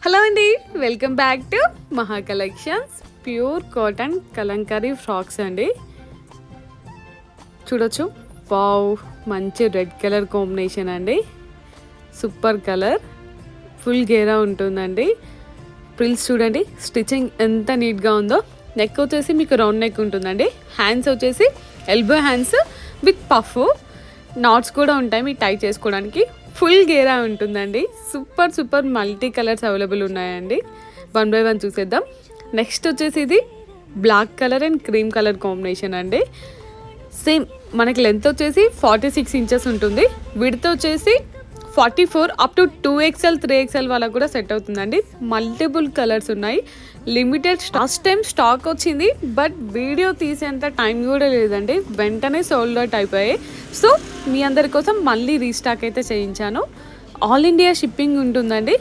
Hello అండి, welcome back to మహా collections. Pure cotton Kalamkari frocks అండి. చూడొచ్చు, వావ్, మంచి రెడ్ కలర్ కాంబినేషన్ అండి. సూపర్ కలర్, ఫుల్ గేరా ఉంటుందండి. ప్రిల్స్ చూడండి, స్టిచ్చింగ్ ఎంత నీట్గా ఉందో. నెక్ వచ్చేసి మీకు రౌండ్ నెక్ ఉంటుందండి. హ్యాండ్స్ వచ్చేసి elbow hands with puff, knots కూడా ఉంటాయి మీకు టై చేసుకోవడానికి. ఫుల్ గేరా ఉంటుందండి. Super super multi colours available ఉన్నాయండి. 1 by 1 చూసేద్దాం. నెక్స్ట్ వచ్చేసి ఇది black colour and cream colour combination అండి. సేమ్ మనకి లెంత్ వచ్చేసి 46 ఇంచెస్ ఉంటుంది. విడ్త్ వచ్చేసి 44 అప్ టు 2XL 3XL వాళ్ళకు కూడా సెట్ అవుతుందండి. మల్టిపుల్ కలర్స్ ఉన్నాయి. లిమిటెడ్ లాస్ట్ టైం స్టాక్ వచ్చింది, బట్ వీడియో తీసేంత టైం కూడా లేదండి. వెంటనే సోల్డ్ అవుట్ అయిపోయాయి. సో మీ అందరి కోసం మళ్ళీ రీస్టాక్ అయితే చేయించాను. ఆల్ ఇండియా షిప్పింగ్ ఉంటుందండి.